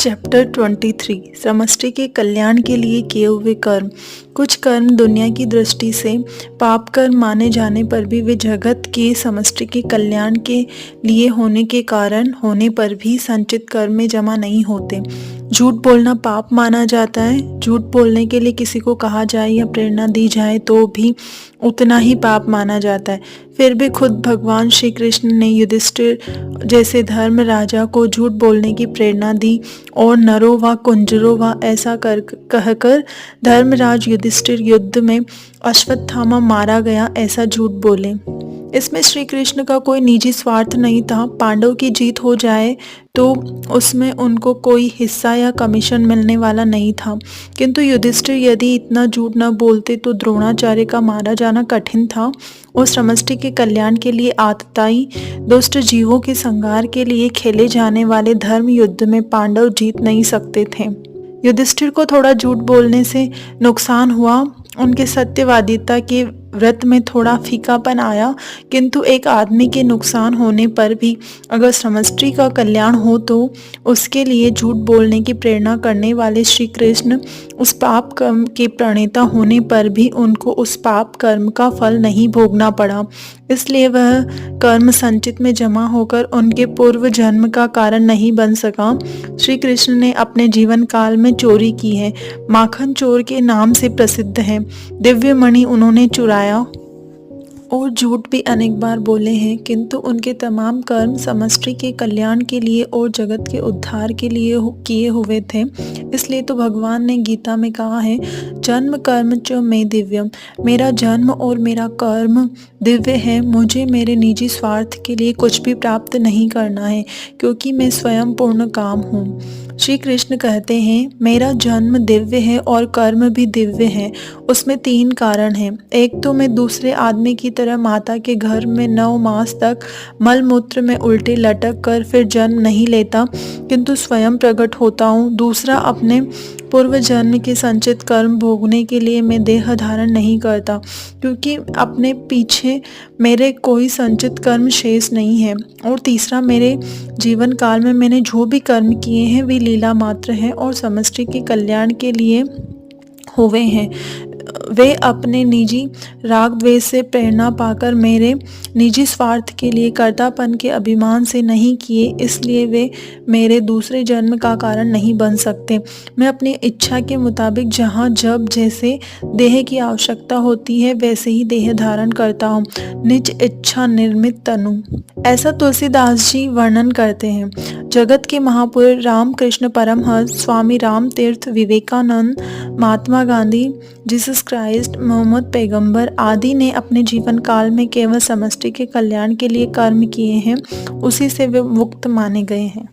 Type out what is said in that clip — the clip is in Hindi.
चैप्टर 23 समष्टि के कल्याण के लिए किए हुए कर्म। कुछ कर्म दुनिया की दृष्टि से पाप कर्म माने जाने पर भी वे जगत के समष्टि के कल्याण के लिए होने के कारण होने पर भी संचित कर्म में जमा नहीं होते। झूठ बोलना पाप माना जाता है। झूठ बोलने के लिए किसी को कहा जाए या प्रेरणा दी जाए तो भी उतना ही पाप माना जाता है। फिर भी खुद भगवान श्री कृष्ण ने युधिष्ठिर जैसे धर्म राजा को झूठ बोलने की प्रेरणा दी और नरो व कुंजरो व ऐसा कहकर धर्मराज युधिष्ठिर युद्ध में अश्वत्थामा मारा गया ऐसा झूठ बोले। इसमें श्री कृष्ण का कोई निजी स्वार्थ नहीं था। पांडव की जीत हो जाए तो उसमें उनको कोई हिस्सा या कमीशन मिलने वाला नहीं था, किंतु युधिष्ठिर यदि इतना झूठ न बोलते तो द्रोणाचार्य का मारा जाना कठिन था और समष्टि के कल्याण के लिए आतताई दुष्ट जीवों के संहार के लिए खेले जाने वाले धर्म युद्ध में पांडव जीत नहीं सकते थे। युधिष्ठिर को थोड़ा झूठ बोलने से नुकसान हुआ, उनके सत्यवादिता के व्रत में थोड़ा फीकापन आया, किंतु एक आदमी के नुकसान होने पर भी अगर समष्टि का कल्याण हो तो उसके लिए झूठ बोलने की प्रेरणा करने वाले श्री कृष्ण उस पाप कर्म के प्रणेता होने पर भी उनको उस पाप कर्म का फल नहीं भोगना पड़ा। इसलिए वह कर्म संचित में जमा होकर उनके पूर्व जन्म का कारण नहीं बन सका। श्री कृष्ण ने अपने जीवन काल में चोरी की है, माखन चोर के नाम से प्रसिद्ध है। दिव्य मणि उन्होंने चुराया और झूठ भी अनेक बार बोले हैं, किंतु उनके तमाम कर्म समष्टि के कल्याण के लिए और जगत के उद्धार के लिए किए हुए थे। इसलिए तो भगवान ने गीता में कहा है, जन्म कर्म च में दिव्यम, मेरा जन्म और मेरा कर्म दिव्य है। मुझे मेरे निजी स्वार्थ के लिए कुछ भी प्राप्त नहीं करना है, क्योंकि मैं स्वयं पूर्ण काम हूँ। श्री कृष्ण कहते हैं, मेरा जन्म दिव्य है और कर्म भी दिव्य है। उसमें 3 कारण हैं। एक तो मैं दूसरे आदमी की तरह माता के घर में 9 मास तक मल मूत्र में उल्टे लटक कर फिर जन्म नहीं लेता, किंतु स्वयं प्रकट होता हूँ। दूसरा, अपने पूर्व जन्म के संचित कर्म भोगने के लिए मैं देह धारण नहीं करता, क्योंकि अपने पीछे मेरे कोई संचित कर्म शेष नहीं है। और तीसरा, मेरे जीवन काल में मैंने जो भी कर्म किए हैं वे लीला मात्र हैं और समष्टि के कल्याण के लिए हुए हैं। वे अपने निजी राग द्वेष से प्रेरणा पाकर मेरे निजी स्वार्थ के लिए कर्तापन के अभिमान से नहीं किए, इसलिए वे मेरे दूसरे जन्म का कारण नहीं बन सकते। मैं अपनी इच्छा के मुताबिक जहाँ जब जैसे देह की आवश्यकता होती है वैसे ही देह धारण करता हूँ। निज इच्छा निर्मित तनु, ऐसा तुलसीदास जी वर्णन करते हैं। जगत के महापुरुष रामकृष्ण परमहंस, स्वामी राम तीर्थ, विवेकानंद, महात्मा गांधी, जीसस क्राइस्ट, मोहम्मद पैगंबर आदि ने अपने जीवन काल में केवल समष्टि के कल्याण के लिए कर्म किए हैं, उसी से वे मुक्त माने गए हैं।